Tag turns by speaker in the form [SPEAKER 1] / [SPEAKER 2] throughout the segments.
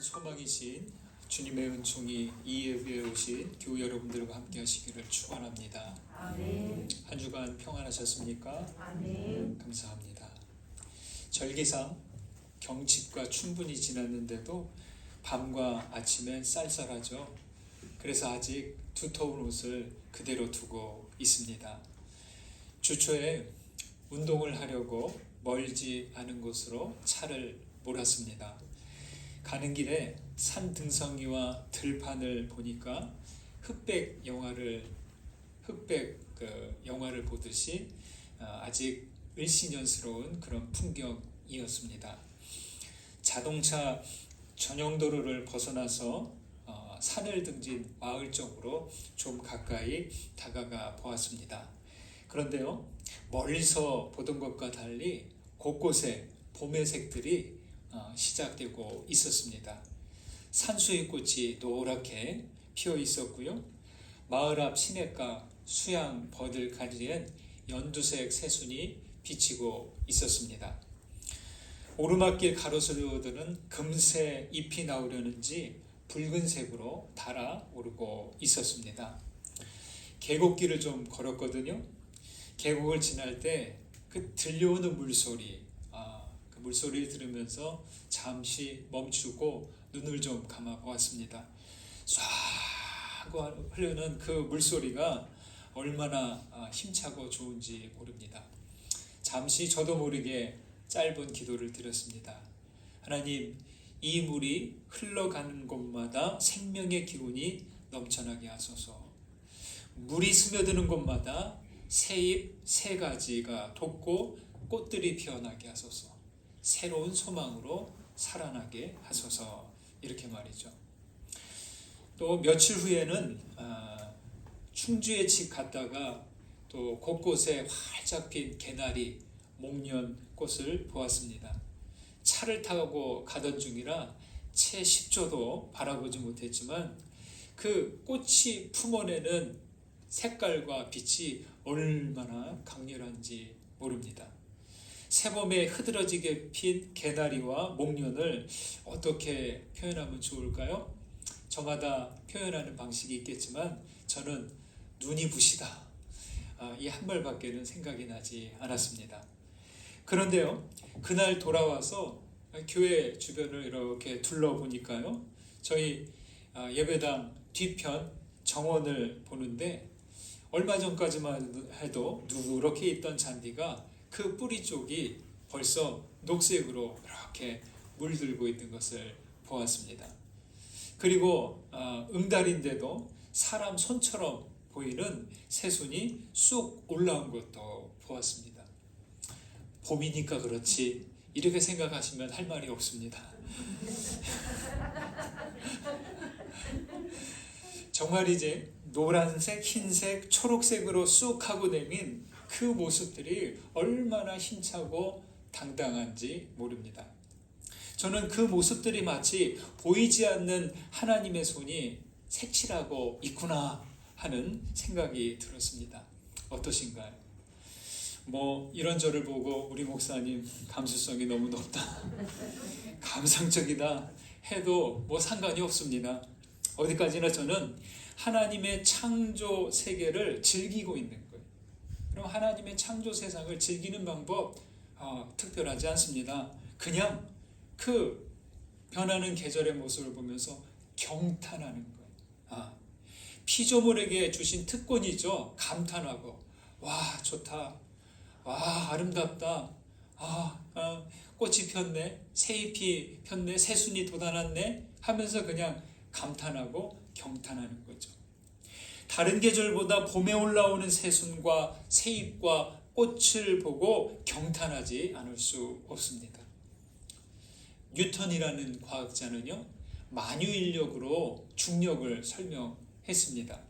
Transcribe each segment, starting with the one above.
[SPEAKER 1] 소망이신 주님의 은총이 이 예배에 오신 교회 여러분들과 함께 하시기를 축원합니다.
[SPEAKER 2] 아멘.
[SPEAKER 1] 한 주간 평안하셨습니까?
[SPEAKER 2] 아멘.
[SPEAKER 1] 감사합니다. 절기상 경칩과 춘분이 지났는데도 밤과 아침엔 쌀쌀하죠. 그래서 아직 두터운 옷을 그대로 두고 있습니다. 주초에 운동을 하려고 멀지 않은 곳으로 차를 몰았습니다. 가는 길에 산 등성이와 들판을 보니까 흑백 영화를 보듯이 아직 을씨년스러운 그런 풍경이었습니다. 자동차 전용도로를 벗어나서 산을 등진 마을 쪽으로 좀 가까이 다가가 보았습니다. 그런데요, 멀리서 보던 것과 달리 곳곳에 봄의 색들이 시작되고 있었습니다. 산수유꽃이 노랗게 피어 있었고요. 마을 앞 시냇가 수양 버들가지엔 연두색 새순이 비치고 있었습니다. 오르막길 가로수들은 금세 잎이 나오려는지 붉은색으로 달아오르고 있었습니다. 계곡길을 좀 걸었거든요. 계곡을 지날 때 그 들려오는 물소리, 그 물소리를 들으면서 잠시 멈추고 눈을 좀 감아 보았습니다. 쏴 하고 흐르는 그 물소리가 얼마나 힘차고 좋은지 모릅니다. 잠시 저도 모르게 짧은 기도를 드렸습니다. 하나님, 이 물이 흘러가는 곳마다 생명의 기운이 넘쳐나게 하소서. 물이 스며드는 곳마다 새잎 새 가지가 돋고 꽃들이 피어나게 하소서. 새로운 소망으로 살아나게 하소서. 이렇게 말이죠. 또 며칠 후에는 충주에 갔다가 또 곳곳에 활짝 핀 개나리, 목련 꽃을 보았습니다. 차를 타고 가던 중이라 채 10초도 바라보지 못했지만 그 꽃이 품어내는 색깔과 빛이 얼마나 강렬한지 모릅니다. 새봄에 흐드러지게 핀 개나리와 목련을 어떻게 표현하면 좋을까요? 저마다 표현하는 방식이 있겠지만 저는 눈이 부시다, 이 한 말밖에는 생각이 나지 않았습니다. 그런데요, 그날 돌아와서 교회 주변을 이렇게 둘러보니까요, 저희 예배당 뒤편 정원을 보는데 얼마 전까지만 해도 누렇게 있던 잔디가 그 뿌리 쪽이 벌써 녹색으로 이렇게 물들고 있는 것을 보았습니다. 그리고 응달인데도 사람 손처럼 보이는 새순이 쑥 올라온 것도 보았습니다. 봄이니까 그렇지 이렇게 생각하시면 할 말이 없습니다. 정말 이제 노란색, 흰색, 초록색으로 쑥 하고 내민 그 모습들이 얼마나 힘차고 당당한지 모릅니다. 저는 그 모습들이 마치 보이지 않는 하나님의 손이 색칠하고 있구나 하는 생각이 들었습니다. 어떠신가요? 이런 저를 보고 우리 목사님 감수성이 너무 높다, 감상적이다 해도 상관이 없습니다. 어디까지나 저는 하나님의 창조 세계를 즐기고 있는 거예요. 그럼 하나님의 창조 세상을 즐기는 방법 특별하지 않습니다. 그냥 그 변하는 계절의 모습을 보면서 경탄하는 거예요. 피조물에게 주신 특권이죠. 감탄하고, 와 좋다, 와 아름답다, 꽃이 폈네, 새잎이 폈네, 새순이 돋아났네 하면서 그냥 감탄하고 경탄하는 거죠. 다른 계절보다 봄에 올라오는 새순과 새잎과 꽃을 보고 경탄하지 않을 수 없습니다. 뉴턴이라는 과학자는요, 만유인력으로 중력을 설명했습니다.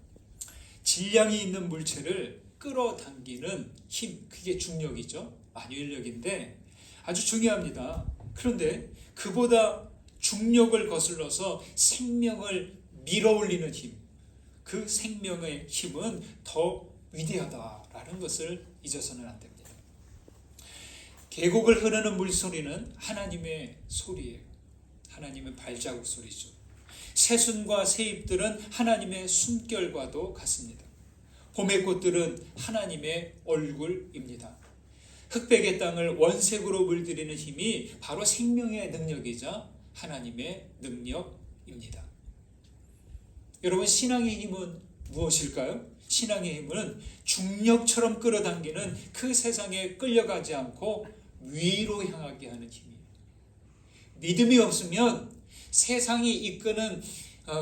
[SPEAKER 1] 질량이 있는 물체를 끌어당기는 힘, 그게 중력이죠. 만유인력인데 아주 중요합니다. 그런데 그보다 중력을 거슬러서 생명을 밀어올리는 힘, 그 생명의 힘은 더 위대하다라는 것을 잊어서는 안 됩니다. 계곡을 흐르는 물소리는 하나님의 소리예요. 하나님의 발자국 소리죠. 새순과 새잎들은 하나님의 숨결과도 같습니다. 봄의 꽃들은 하나님의 얼굴입니다. 흑백의 땅을 원색으로 물들이는 힘이 바로 생명의 능력이자 하나님의 능력입니다. 여러분, 신앙의 힘은 무엇일까요? 신앙의 힘은 중력처럼 끌어당기는 그 세상에 끌려가지 않고 위로 향하게 하는 힘이에요. 믿음이 없으면 세상이 이끄는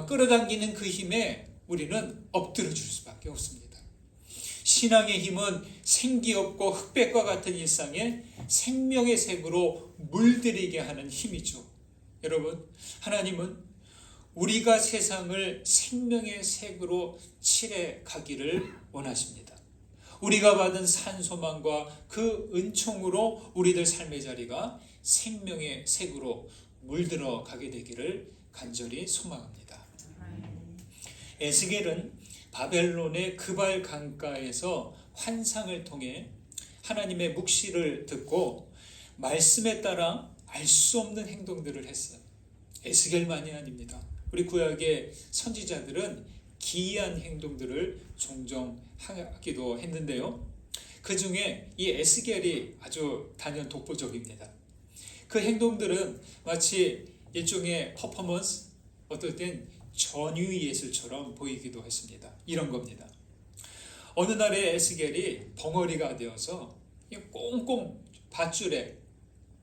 [SPEAKER 1] 끌어당기는 그 힘에 우리는 엎드려 줄 수밖에 없습니다. 신앙의 힘은 생기 없고 흑백과 같은 일상에 생명의 색으로 물들이게 하는 힘이죠. 여러분, 하나님은 우리가 세상을 생명의 색으로 칠해 가기를 원하십니다. 우리가 받은 산소망과 그 은총으로 우리들 삶의 자리가 생명의 색으로 물들어 가게 되기를 간절히 소망합니다. 에스겔은 바벨론의 그발 강가에서 환상을 통해 하나님의 묵시를 듣고 말씀에 따라 알 수 없는 행동들을 했어요. 에스겔만이 아닙니다. 우리 구약의 선지자들은 기이한 행동들을 종종 하기도 했는데요. 그 중에 이 에스겔이 아주 단연 독보적입니다. 그 행동들은 마치 일종의 퍼포먼스, 어떨 땐 전유 예술처럼 보이기도 했습니다. 이런 겁니다. 어느 날에 에스겔이 벙어리가 되어서 꽁꽁 밧줄에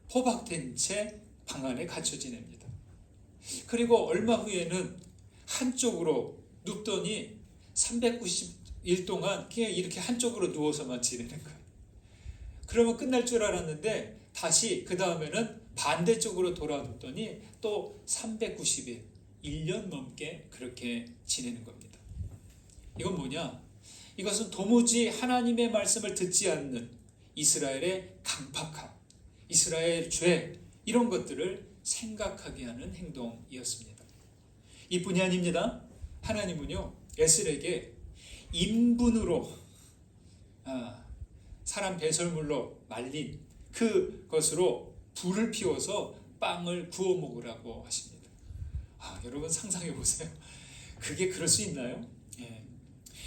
[SPEAKER 1] 포박된 채 방 안에 갇혀 지냅니다. 그리고 얼마 후에는 한쪽으로 눕더니 390일 동안 그냥 이렇게 한쪽으로 누워서만 지내는 거예요. 그러면 끝날 줄 알았는데 다시 그 다음에는 반대쪽으로 돌아눕더니 또 390일, 1년 넘게 그렇게 지내는 겁니다. 이건 뭐냐? 이것은 도무지 하나님의 말씀을 듣지 않는 이스라엘의 강팍함, 이스라엘의 죄, 이런 것들을 생각하게 하는 행동이었습니다. 이뿐이 아닙니다. 하나님은요, 에스겔에게 인분으로 사람 배설물로 말린 그것으로 불을 피워서 빵을 구워 먹으라고 하십니다. 여러분 상상해 보세요. 그게 그럴 수 있나요? 예.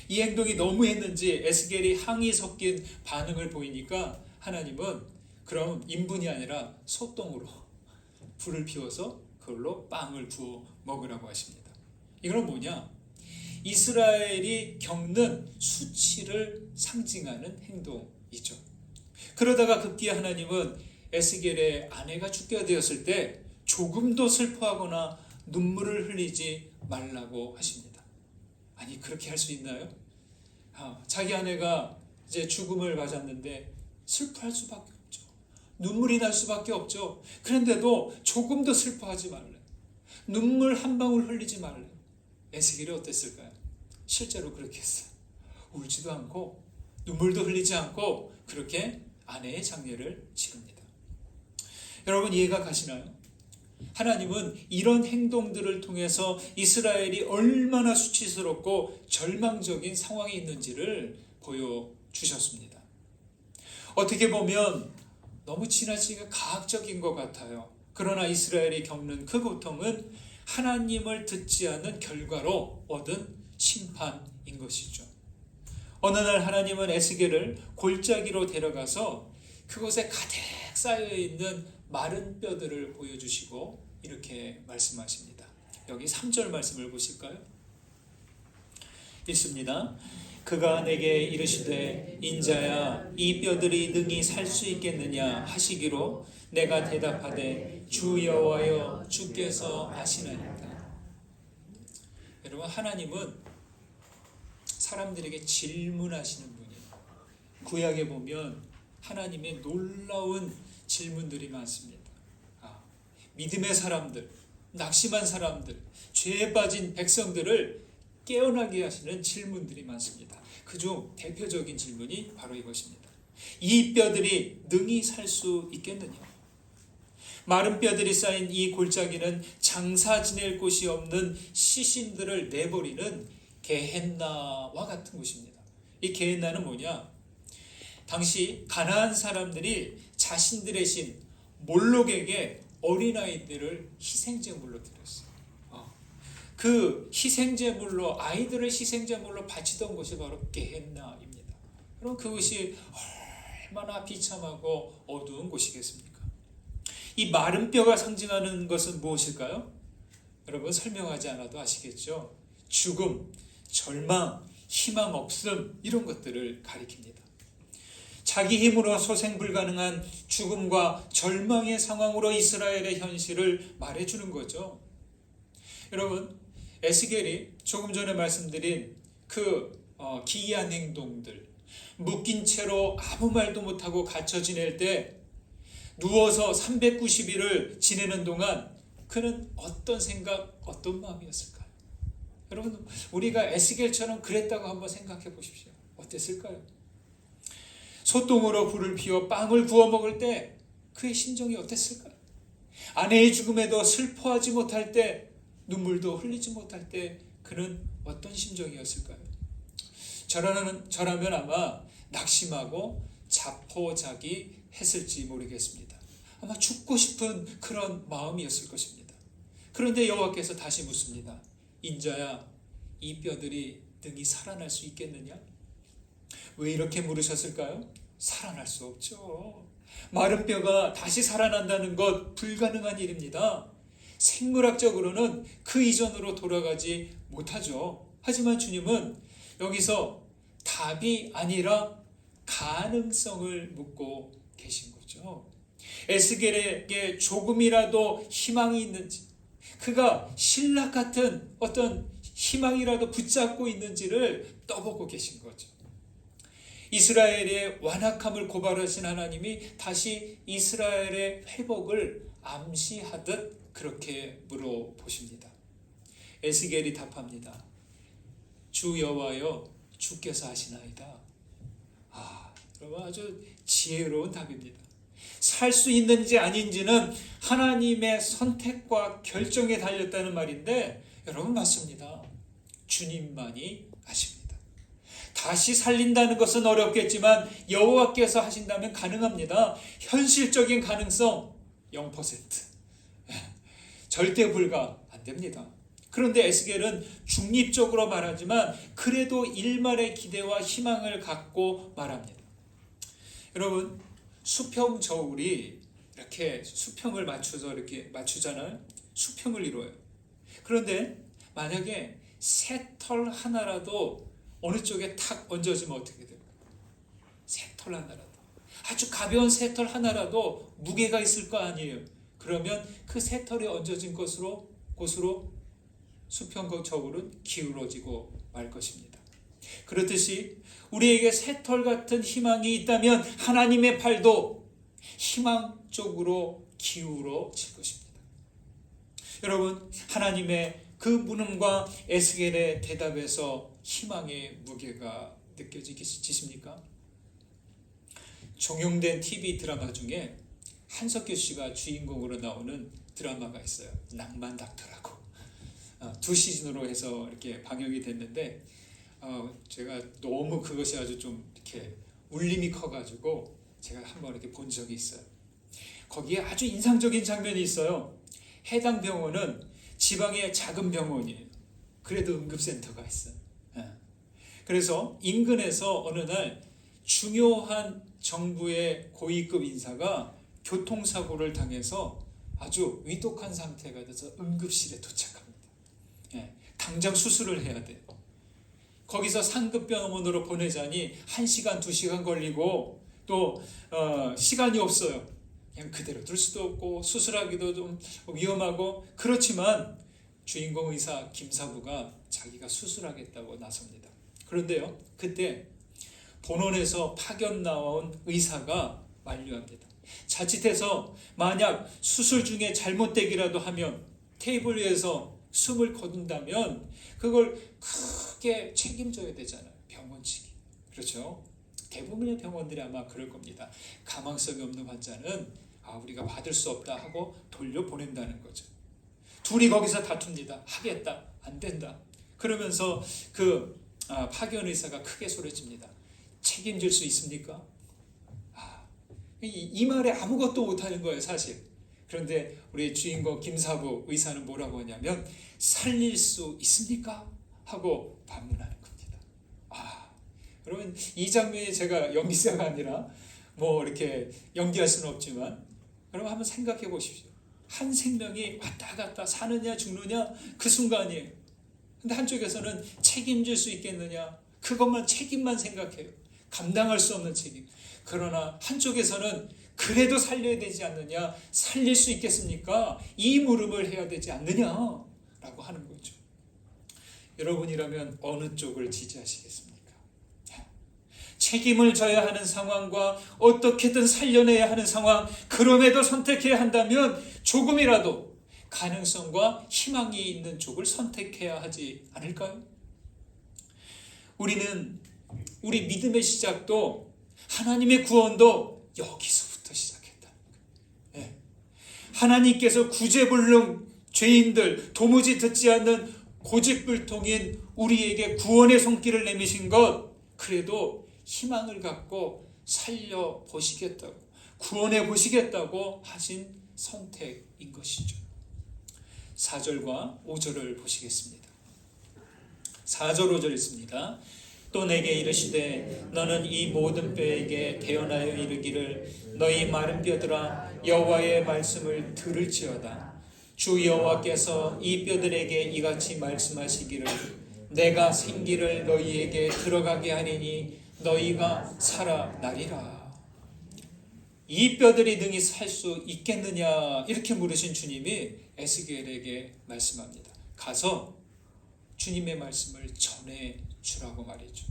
[SPEAKER 1] 이 행동이 너무했는지 에스겔이 항이 섞인 반응을 보이니까 하나님은 그럼 인분이 아니라 소똥으로 불을 피워서 그걸로 빵을 구워 먹으라고 하십니다. 이건 뭐냐? 이스라엘이 겪는 수치를 상징하는 행동이죠. 그러다가 급기야 하나님은 에스겔의 아내가 죽게 되었을 때 조금도 슬퍼하거나 눈물을 흘리지 말라고 하십니다. 아니, 그렇게 할 수 있나요? 자기 아내가 이제 죽음을 맞았는데 슬퍼할 수밖에 없죠. 눈물이 날 수밖에 없죠. 그런데도 조금도 슬퍼하지 말래. 눈물 한 방울 흘리지 말래. 에스겔이 어땠을까요? 실제로 그렇게 했어요. 울지도 않고 눈물도 흘리지 않고 그렇게 아내의 장례를 치릅니다. 여러분, 이해가 가시나요? 하나님은 이런 행동들을 통해서 이스라엘이 얼마나 수치스럽고 절망적인 상황에 있는지를 보여주셨습니다. 어떻게 보면 너무 지나치게 가학적인 것 같아요. 그러나 이스라엘이 겪는 그 고통은 하나님을 듣지 않은 결과로 얻은 심판인 것이죠. 어느 날 하나님은 에스겔을 골짜기로 데려가서 그곳에 가득 쌓여있는 마른 뼈들을 보여주시고 이렇게 말씀하십니다. 여기 3절 말씀을 보실까요? 읽습니다. 그가 내게 이르시되 인자야 이 뼈들이 능히 살 수 있겠느냐 하시기로 내가 대답하되 주 여호와여 주께서 아시나이다. 여러분, 하나님은 사람들에게 질문하시는 분이에요. 구약에 보면 하나님의 놀라운 질문들이 많습니다. 믿음의 사람들, 낙심한 사람들, 죄에 빠진 백성들을 깨어나게 하시는 질문들이 많습니다. 그중 대표적인 질문이 바로 이것입니다. 이 뼈들이 능히 살 수 있겠느냐? 마른 뼈들이 쌓인 이 골짜기는 장사 지낼 곳이 없는 시신들을 내버리는 게헨나와 같은 곳입니다. 이 게헨나는 뭐냐? 당시 가나안 사람들이 자신들의 신 몰록에게 어린아이들을 희생제물로 드렸어요. 그 희생제물로, 아이들을 희생제물로 바치던 곳이 바로 게헨나입니다. 그럼 그것이 얼마나 비참하고 어두운 곳이겠습니까? 이 마른 뼈가 상징하는 것은 무엇일까요? 여러분 설명하지 않아도 아시겠죠? 죽음, 절망, 희망 없음, 이런 것들을 가리킵니다. 자기 힘으로 소생 불가능한 죽음과 절망의 상황으로 이스라엘의 현실을 말해주는 거죠. 여러분, 에스겔이 조금 전에 말씀드린 그 기이한 행동들, 묶인 채로 아무 말도 못하고 갇혀 지낼 때, 누워서 390일을 지내는 동안 그는 어떤 생각, 어떤 마음이었을까요? 여러분, 우리가 에스겔처럼 그랬다고 한번 생각해 보십시오. 어땠을까요? 소똥으로 불을 피워 빵을 구워 먹을 때 그의 심정이 어땠을까요? 아내의 죽음에도 슬퍼하지 못할 때, 눈물도 흘리지 못할 때 그는 어떤 심정이었을까요? 저라면 아마 낙심하고 자포자기 했을지 모르겠습니다. 아마 죽고 싶은 그런 마음이었을 것입니다. 그런데 여호와께서 다시 묻습니다. 인자야, 이 뼈들이 능히 살아날 수 있겠느냐? 왜 이렇게 물으셨을까요? 살아날 수 없죠. 마른 뼈가 다시 살아난다는 것 불가능한 일입니다. 생물학적으로는 그 이전으로 돌아가지 못하죠. 하지만 주님은 여기서 답이 아니라 가능성을 묻고 계신 거죠. 에스겔에게 조금이라도 희망이 있는지, 그가 신락 같은 어떤 희망이라도 붙잡고 있는지를 떠보고 계신 거죠. 이스라엘의 완악함을 고발하신 하나님이 다시 이스라엘의 회복을 암시하듯 그렇게 물어보십니다. 에스겔이 답합니다. 주 여호와여, 주께서 하시나이다. 여러분, 아주 지혜로운 답입니다. 살 수 있는지 아닌지는 하나님의 선택과 결정에 달렸다는 말인데, 여러분 맞습니다. 주님만이 아십니다. 다시 살린다는 것은 어렵겠지만 여호와께서 하신다면 가능합니다. 현실적인 가능성 0%. 절대 불가 안 됩니다. 그런데 에스겔은 중립적으로 말하지만 그래도 일말의 기대와 희망을 갖고 말합니다. 여러분, 수평 저울이 이렇게 수평을 맞춰서 이렇게 맞추잖아요. 수평을 이루어요. 그런데 만약에 새털 하나라도 어느 쪽에 탁 얹어지면 어떻게 돼요? 새털 하나라도, 아주 가벼운 새털 하나라도 무게가 있을 거 아니에요. 그러면 그 새털이 얹어진 곳으로 수평 저울은 기울어지고 말 것입니다. 그렇듯이 우리에게 새털 같은 희망이 있다면 하나님의 팔도 희망 쪽으로 기울어질 것입니다. 여러분, 하나님의 그 문음과 에스겔의 대답에서 희망의 무게가 느껴지십니까? 종영된 TV 드라마 중에 한석규 씨가 주인공으로 나오는 드라마가 있어요. 낭만 닥터라고. 2시즌으로 해서 이렇게 방영이 됐는데, 제가 너무 그것이 아주 좀 이렇게 울림이 커가지고 제가 한번 이렇게 본 적이 있어요. 거기에 아주 인상적인 장면이 있어요. 해당 병원은 지방의 작은 병원이에요. 그래도 응급센터가 있어요. 그래서 인근에서 어느 날 중요한 정부의 고위급 인사가 교통사고를 당해서 아주 위독한 상태가 돼서 응급실에 도착합니다. 당장 수술을 해야 돼요. 거기서 상급 병원으로 보내자니 1시간, 2시간 걸리고 또 시간이 없어요. 그냥 그대로 둘 수도 없고 수술하기도 좀 위험하고, 그렇지만 주인공 의사 김사부가 자기가 수술하겠다고 나섭니다. 그런데요, 그때 본원에서 파견 나온 의사가 만류합니다. 자칫해서 만약 수술 중에 잘못되기라도 하면, 테이블 위에서 숨을 거둔다면 그걸 크게 책임져야 되잖아요. 병원 측이. 그렇죠? 대부분의 병원들이 아마 그럴 겁니다. 가망성이 없는 환자는 우리가 받을 수 없다 하고 돌려보낸다는 거죠. 둘이 거기서 다툽니다. 하겠다, 안 된다. 그러면서 그 파견 의사가 크게 소리칩니다. 책임질 수 있습니까? 이 말에 아무것도 못하는 거예요, 사실. 그런데 우리 주인공 김사부 의사는 뭐라고 하냐면 살릴 수 있습니까? 하고 반문하는 겁니다. 여러분 이 장면이 제가 연기자가 아니라 뭐 이렇게 연기할 수는 없지만 여러분 한번 생각해 보십시오. 한 생명이 왔다 갔다 사느냐 죽느냐 그 순간이에요. 근데 한쪽에서는 책임질 수 있겠느냐 그것만 책임만 생각해요. 감당할 수 없는 책임. 그러나 한쪽에서는 그래도 살려야 되지 않느냐 살릴 수 있겠습니까? 이 물음을 해야 되지 않느냐라고 하는 거죠. 여러분이라면 어느 쪽을 지지하시겠습니까? 책임을 져야 하는 상황과 어떻게든 살려내야 하는 상황, 그럼에도 선택해야 한다면 조금이라도 가능성과 희망이 있는 쪽을 선택해야 하지 않을까요? 우리는 우리 믿음의 시작도 하나님의 구원도 여기서부터 시작했다. 하나님께서 구제불능 죄인들, 도무지 듣지 않는 고집불통인 우리에게 구원의 손길을 내미신 것, 그래도 희망을 갖고 살려보시겠다고, 구원해 보시겠다고 하신 선택인 것이죠. 4절과 5절을 보시겠습니다. 4절 5절 있습니다. 또 내게 이르시되 너는 이 모든 뼈에게 대언하여 이르기를 너희 마른 뼈들아 여호와의 말씀을 들을지어다. 주 여호와께서 이 뼈들에게 이같이 말씀하시기를 내가 생기를 너희에게 들어가게 하리니 너희가 살아나리라. 이 뼈들이 능히 살 수 있겠느냐 이렇게 물으신 주님이 에스겔에게 말씀합니다. 가서 주님의 말씀을 전해 주라고 말이죠.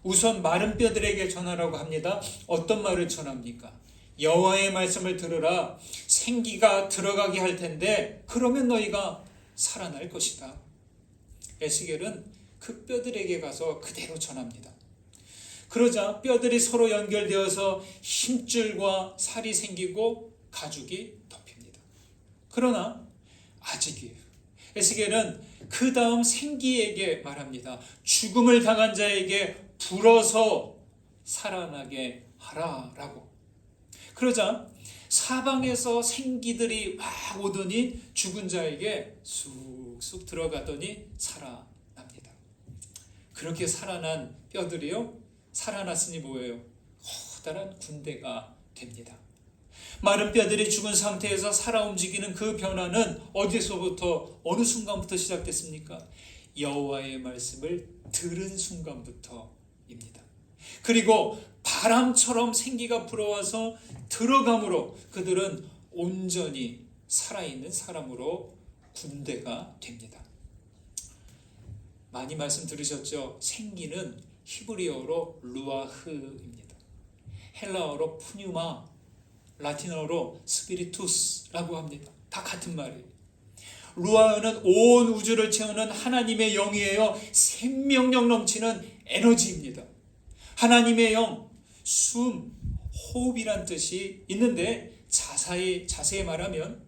[SPEAKER 1] 우선 마른 뼈들에게 전하라고 합니다. 어떤 말을 전합니까? 여호와의 말씀을 들으라. 생기가 들어가게 할 텐데 그러면 너희가 살아날 것이다. 에스겔은 그 뼈들에게 가서 그대로 전합니다. 그러자 뼈들이 서로 연결되어서 힘줄과 살이 생기고 가죽이 덮입니다. 그러나 아직이에요. 에스겔은 그 다음 생기에게 말합니다. 죽음을 당한 자에게 불어서 살아나게 하라라고. 그러자 사방에서 생기들이 막 오더니 죽은 자에게 쑥쑥 들어가더니 살아납니다. 그렇게 살아난 뼈들이요, 살아났으니 뭐예요? 커다란 군대가 됩니다. 마른 뼈들이 죽은 상태에서 살아 움직이는 그 변화는 어디서부터 어느 순간부터 시작됐습니까? 여호와의 말씀을 들은 순간부터입니다. 그리고 바람처럼 생기가 불어와서 들어감으로 그들은 온전히 살아있는 사람으로 군대가 됩니다. 많이 말씀 들으셨죠? 생기는 히브리어로 루아흐입니다. 헬라어로 푸뉴마, 라틴어로 스피리투스라고 합니다. 다 같은 말이에요. 루아흐는 온 우주를 채우는 하나님의 영이에요. 생명력 넘치는 에너지입니다. 하나님의 영, 숨, 호흡이란 뜻이 있는데 자세히 말하면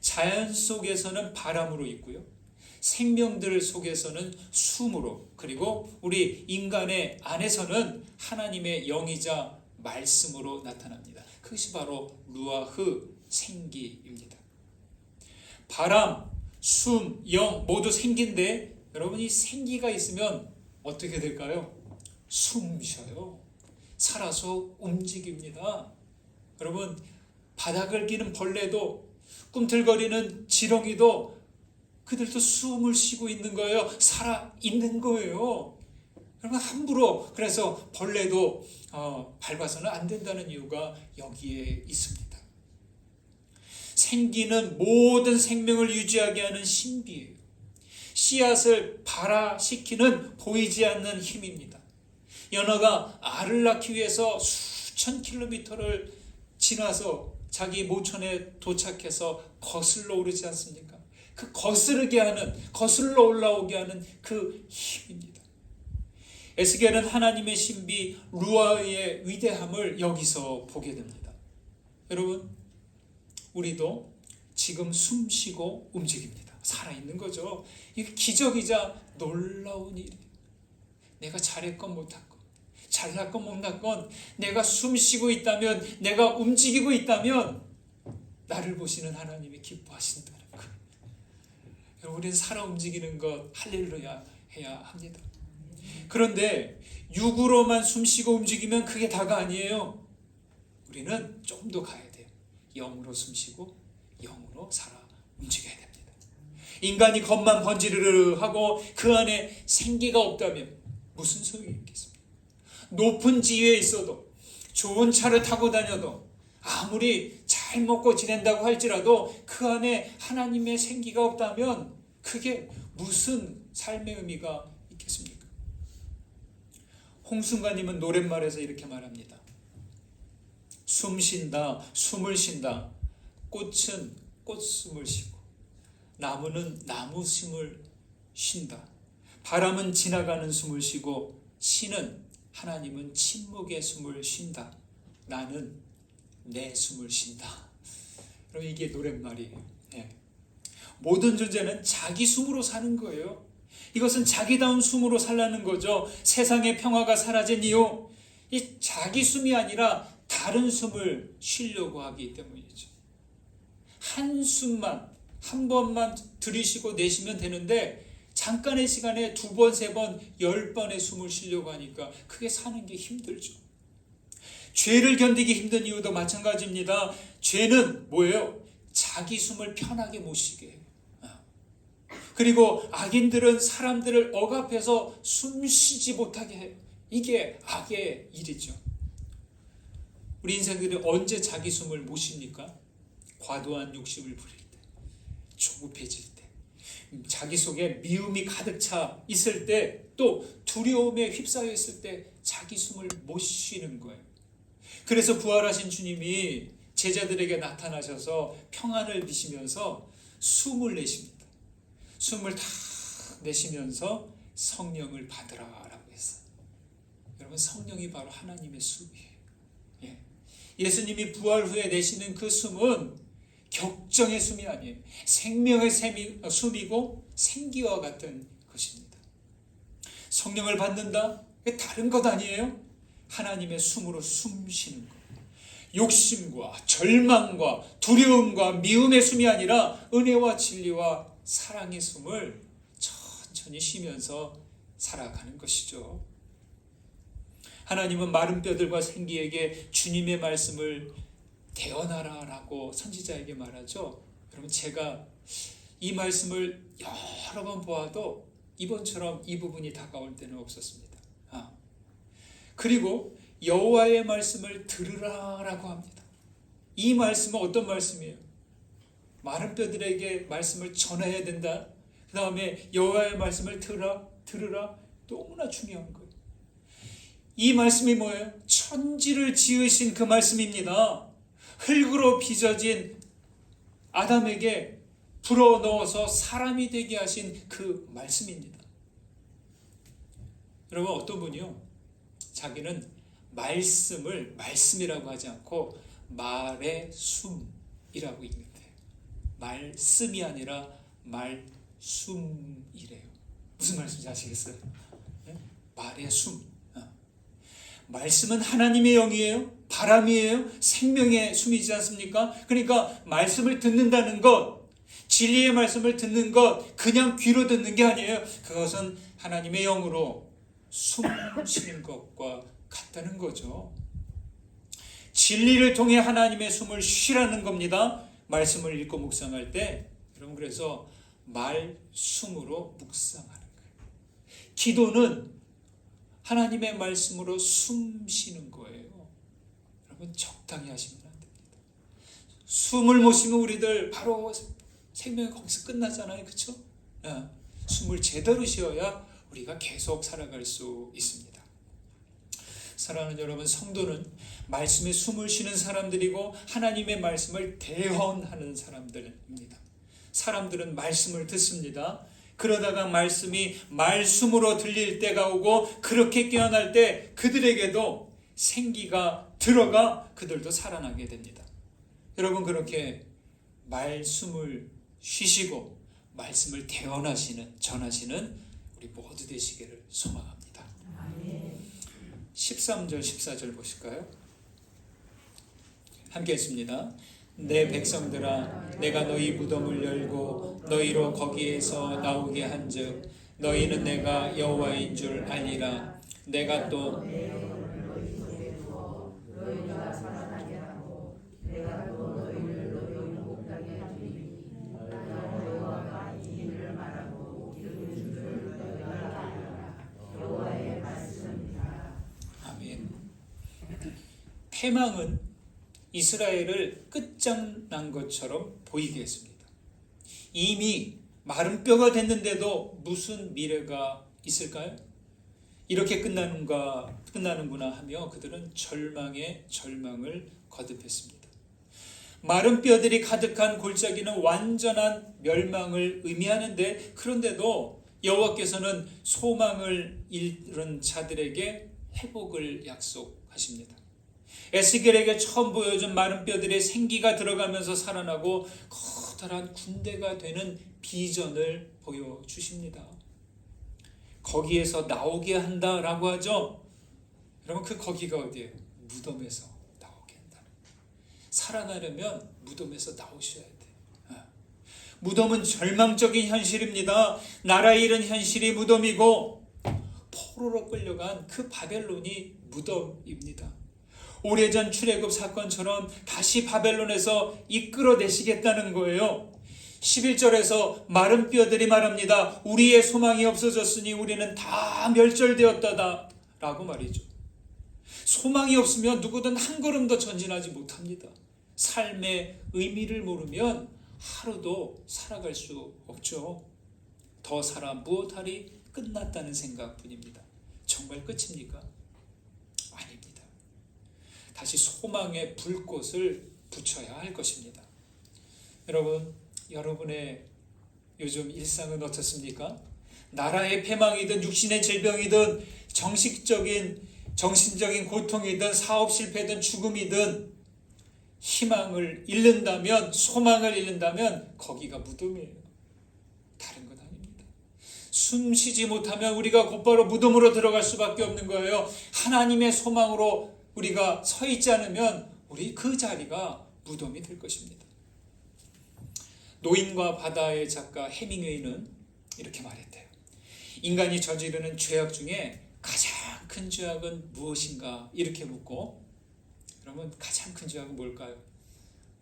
[SPEAKER 1] 자연 속에서는 바람으로 있고요. 생명들 속에서는 숨으로, 그리고 우리 인간의 안에서는 하나님의 영이자 말씀으로 나타납니다. 그것이 바로 루아흐, 생기입니다. 바람, 숨, 영 모두 생기인데 여러분 이 생기가 있으면 어떻게 될까요? 숨 쉬어요. 살아서 움직입니다. 여러분 바닥을 기는 벌레도 꿈틀거리는 지렁이도 그들도 숨을 쉬고 있는 거예요. 살아 있는 거예요. 여러분 함부로 그래서 벌레도 밟아서는 안 된다는 이유가 여기에 있습니다. 생기는 모든 생명을 유지하게 하는 신비예요. 씨앗을 발화시키는 보이지 않는 힘입니다. 연어가 알을 낳기 위해서 수천 킬로미터를 지나서 자기 모천에 도착해서 거슬러 오르지 않습니까? 그 거스르게 하는, 거슬러 올라오게 하는 그 힘입니다. 에스겔은 하나님의 신비 루아의 위대함을 여기서 보게 됩니다. 여러분, 우리도 지금 숨 쉬고 움직입니다. 살아있는 거죠. 이게 기적이자 놀라운 일이에요. 내가 잘했건 못했건, 잘났건 못났건, 내가 숨 쉬고 있다면, 내가 움직이고 있다면 나를 보시는 하나님이 기뻐하신다는 것. 여러분, 우리는 살아 움직이는 것 할렐루야 해야 합니다. 그런데 육으로만 숨쉬고 움직이면 그게 다가 아니에요. 우리는 좀 더 가야 돼요. 영으로 숨쉬고 영으로 살아 움직여야 됩니다. 인간이 겉만 번지르르 하고 그 안에 생기가 없다면 무슨 소용이 있겠습니까? 높은 지위에 있어도, 좋은 차를 타고 다녀도, 아무리 잘 먹고 지낸다고 할지라도 그 안에 하나님의 생기가 없다면 그게 무슨 삶의 의미가 있겠습니까? 홍순가님은 노랫말에서 이렇게 말합니다. 숨 쉰다, 숨을 쉰다. 꽃은 꽃숨을 쉬고, 나무는 나무 숨을 쉰다. 바람은 지나가는 숨을 쉬고, 신은, 하나님은 침묵의 숨을 쉰다. 나는 내 숨을 쉰다. 그럼 이게 노랫말이에요. 예. 모든 존재는 자기 숨으로 사는 거예요. 이것은 자기다운 숨으로 살라는 거죠. 세상의 평화가 사라진 이유, 이 자기 숨이 아니라 다른 숨을 쉬려고 하기 때문이죠. 한 숨만, 한 번만 들이쉬고 내쉬면 되는데 잠깐의 시간에 2번, 3번, 10번의 숨을 쉬려고 하니까 그게 사는 게 힘들죠. 죄를 견디기 힘든 이유도 마찬가지입니다. 죄는 뭐예요? 자기 숨을 편하게 못 쉬게 해요. 그리고 악인들은 사람들을 억압해서 숨 쉬지 못하게 해요. 이게 악의 일이죠. 우리 인생들이 언제 자기 숨을 못 쉽니까? 과도한 욕심을 부릴 때, 조급해질 때, 자기 속에 미움이 가득 차 있을 때, 또 두려움에 휩싸여 있을 때 자기 숨을 못 쉬는 거예요. 그래서 부활하신 주님이 제자들에게 나타나셔서 평안을 비시면서 숨을 내쉽니다. 숨을 다 내쉬면서 성령을 받으라라고 했어요. 여러분, 성령이 바로 하나님의 숨이에요. 예수님이 부활 후에 내쉬는 그 숨은 격정의 숨이 아니에요. 생명의 숨이고 생기와 같은 것입니다. 성령을 받는다? 다른 것 아니에요? 하나님의 숨으로 숨 쉬는 것. 욕심과 절망과 두려움과 미움의 숨이 아니라 은혜와 진리와 사랑의 숨을 천천히 쉬면서 살아가는 것이죠. 하나님은 마른 뼈들과 생기에게 주님의 말씀을 대언하라라고 선지자에게 말하죠. 여러분, 제가 이 말씀을 여러 번 보아도 이번처럼 이 부분이 다가올 때는 없었습니다. 그리고 여호와의 말씀을 들으라라고 합니다. 이 말씀은 어떤 말씀이에요? 마른 뼈들에게 말씀을 전해야 된다. 그 다음에 여호와의 말씀을 들으라. 너무나 중요한 거예요. 이 말씀이 뭐예요? 천지를 지으신 그 말씀입니다. 흙으로 빚어진 아담에게 불어넣어서 사람이 되게 하신 그 말씀입니다. 여러분, 어떤 분이요, 자기는 말씀을 말씀이라고 하지 않고 말의 숨이라고 읽는데요. 말씀이 아니라 말숨이래요. 무슨 말씀인지 아시겠어요? 말의 숨. 말씀은 하나님의 영이에요. 바람이에요. 생명의 숨이지 않습니까? 그러니까 말씀을 듣는다는 것, 진리의 말씀을 듣는 것, 그냥 귀로 듣는 게 아니에요. 그것은 하나님의 영으로 숨 쉬는 것과 같다는 거죠. 진리를 통해 하나님의 숨을 쉬라는 겁니다. 말씀을 읽고 묵상할 때. 여러분, 그래서 말숨으로 묵상하는 거예요. 기도는 하나님의 말씀으로 숨 쉬는 거예요. 여러분, 적당히 하시면 안 됩니다. 숨을 못 쉬면 우리들 바로 생명이 거기서 끝나잖아요. 그렇죠? 숨을 제대로 쉬어야 우리가 계속 살아갈 수 있습니다. 사랑하는 여러분, 성도는 말씀에 숨을 쉬는 사람들이고 하나님의 말씀을 대언하는 사람들입니다. 사람들은 말씀을 듣습니다. 그러다가 말씀이 말씀으로 들릴 때가 오고 그렇게 깨어날 때 그들에게도 생기가 들어가 그들도 살아나게 됩니다. 여러분, 그렇게 말씀을 쉬시고 말씀을 대언하시는, 전하시는 우리 모두 되시기를 소망합니다. 13절 14절 보실까요? 함께 했습니다. 내 백성들아, 내가 너희 무덤을 열고 너희로 거기에서 나오게 한즉 너희는 내가 여호와인 줄 알리라. 내가 또 아멘. 패망은 이스라엘을 끝장난 것처럼 보이게 했습니다. 이미 마른 뼈가 됐는데도 무슨 미래가 있을까요? 이렇게 끝나는구나 하며 그들은 절망에 절망을 거듭했습니다. 마른 뼈들이 가득한 골짜기는 완전한 멸망을 의미하는데, 그런데도 여호와께서는 소망을 잃은 자들에게 회복을 약속하십니다. 에스겔에게 처음 보여준 마른 뼈들의 생기가 들어가면서 살아나고 커다란 군대가 되는 비전을 보여주십니다. 거기에서 나오게 한다라고 하죠. 여러분, 그 거기가 어디예요? 무덤에서 나오게 한다. 살아나려면 무덤에서 나오셔야 돼요. 무덤은 절망적인 현실입니다. 나라 잃은 현실이 무덤이고 포로로 끌려간 그 바벨론이 무덤입니다. 오래전 출애굽 사건처럼 다시 바벨론에서 이끌어내시겠다는 거예요. 11절에서 마른 뼈들이 말합니다. 우리의 소망이 없어졌으니 우리는 다 멸절되었다다 라고 말이죠. 소망이 없으면 누구든 한 걸음 더 전진하지 못합니다. 삶의 의미를 모르면 하루도 살아갈 수 없죠. 더 살아 무엇하리? 끝났다는 생각뿐입니다. 정말 끝입니까? 아닙니다. 다시 소망의 불꽃을 붙여야 할 것입니다. 여러분의 요즘 일상은 어떻습니까? 나라의 패망이든 육신의 질병이든 정신적인 고통이든 사업 실패든 죽음이든 희망을 잃는다면, 소망을 잃는다면 거기가 무덤이에요. 다른 건 아닙니다. 숨 쉬지 못하면 우리가 곧바로 무덤으로 들어갈 수밖에 없는 거예요. 하나님의 소망으로 우리가 서 있지 않으면 우리 그 자리가 무덤이 될 것입니다. 노인과 바다의 작가 해밍웨이는 이렇게 말했대요. 인간이 저지르는 죄악 중에 가장 큰 죄악은 무엇인가? 이렇게 묻고, 그러면 가장 큰 죄악은 뭘까요?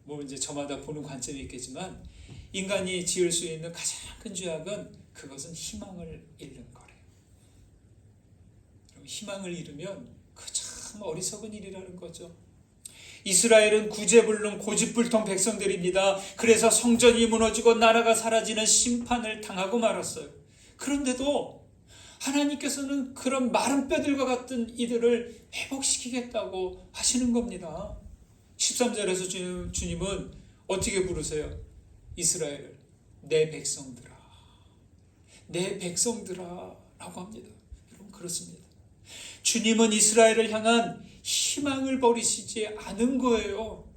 [SPEAKER 1] 뭐 이제 저마다 보는 관점이 있겠지만, 인간이 지을 수 있는 가장 큰 죄악은 그것은 희망을 잃는 거래요. 희망을 잃으면 그 참 어리석은 일이라는 거죠. 이스라엘은 구제불능 고집불통 백성들입니다. 그래서 성전이 무너지고 나라가 사라지는 심판을 당하고 말았어요. 그런데도 하나님께서는 그런 마른 뼈들과 같은 이들을 회복시키겠다고 하시는 겁니다. 13절에서 주님은 어떻게 부르세요? 이스라엘을 내 백성들아, 내 백성들아 라고 합니다. 여러분, 그렇습니다. 주님은 이스라엘을 향한 희망을 버리시지 않은 거예요.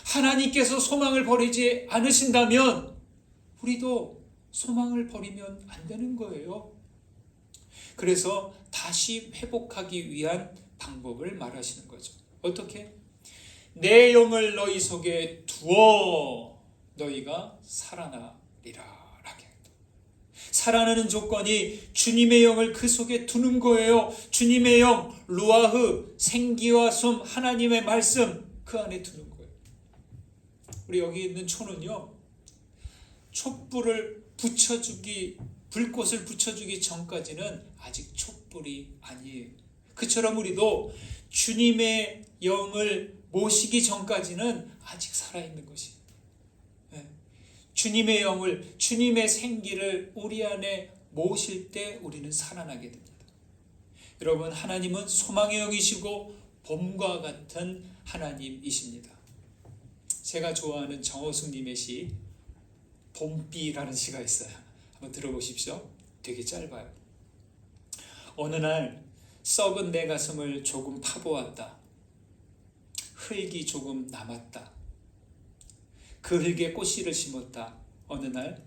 [SPEAKER 1] 하나님께서 소망을 버리지 않으신다면 우리도 소망을 버리면 안 되는 거예요. 그래서 다시 회복하기 위한 방법을 말하시는 거죠. 어떻게? 내 영을 너희 속에 두어 너희가 살아나리라. 살아나는 조건이 주님의 영을 그 속에 두는 거예요. 주님의 영, 루아흐, 생기와 숨, 하나님의 말씀 그 안에 두는 거예요. 우리 여기 있는 초는요, 촛불을 불꽃을 붙여주기 전까지는 아직 촛불이 아니에요. 그처럼 우리도 주님의 영을 모시기 전까지는 아직 살아있는 것이에요. 주님의 영을, 주님의 생기를 우리 안에 모실 때 우리는 살아나게 됩니다. 여러분, 하나님은 소망의 영이시고 봄과 같은 하나님이십니다. 제가 좋아하는 정호승님의 시 봄비라는 시가 있어요. 한번 들어보십시오. 되게 짧아요. 어느 날 썩은 내 가슴을 조금 파보았다. 흙이 조금 남았다. 그 흙에 꽃씨를 심었다. 어느 날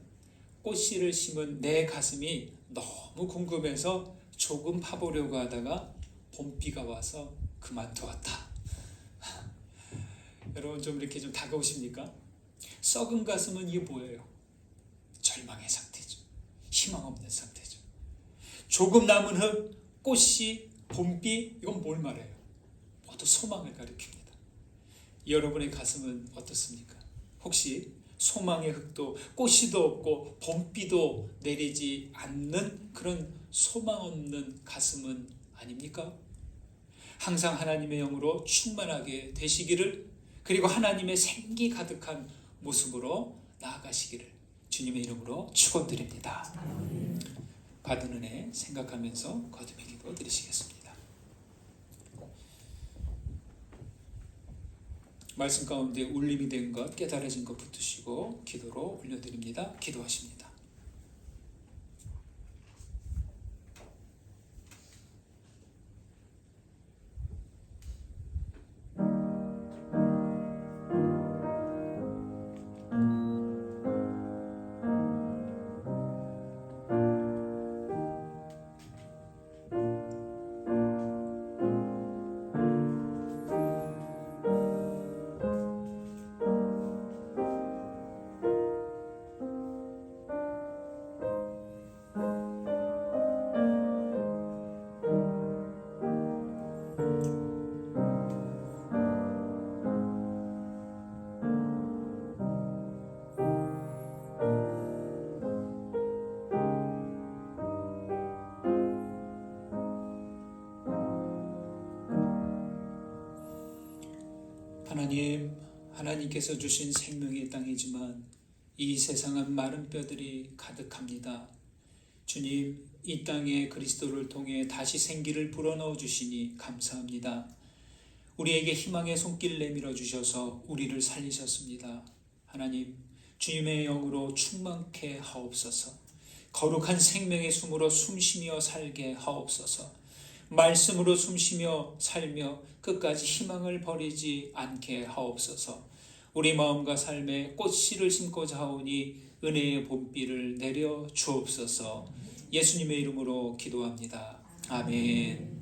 [SPEAKER 1] 꽃씨를 심은 내 가슴이 너무 궁금해서 조금 파보려고 하다가 봄비가 와서 그만두었다. 여러분 좀 이렇게 좀 다가오십니까? 썩은 가슴은 이게 뭐예요? 절망의 상태죠. 희망 없는 상태죠. 조금 남은 흙, 꽃이, 봄비, 이건 뭘 말해요? 모두 소망을 가리킵니다. 여러분의 가슴은 어떻습니까? 혹시 소망의 흙도 꽃이도 없고 봄비도 내리지 않는 그런 소망 없는 가슴은 아닙니까? 항상 하나님의 영으로 충만하게 되시기를, 그리고 하나님의 생기 가득한 모습으로 나아가시기를 주님의 이름으로 축원드립니다. 받은 은혜 생각하면서 거듭의 기도 드리시겠습니다. 말씀 가운데 울림이 된 것, 깨달아진 것 붙드시고 기도로 올려드립니다. 기도하십니다. 하나님께서 주신 생명의 땅이지만 이 세상은 마른 뼈들이 가득합니다. 주님, 이 땅에 그리스도를 통해 다시 생기를 불어넣어 주시니 감사합니다. 우리에게 희망의 손길 내밀어 주셔서 우리를 살리셨습니다. 하나님, 주님의 영으로 충만케 하옵소서. 거룩한 생명의 숨으로 숨쉬며 살게 하옵소서. 말씀으로 숨쉬며 살며 끝까지 희망을 버리지 않게 하옵소서. 우리 마음과 삶에 꽃씨를 심고자 하오니 은혜의 봄비를 내려 주옵소서. 예수님의 이름으로 기도합니다. 아멘.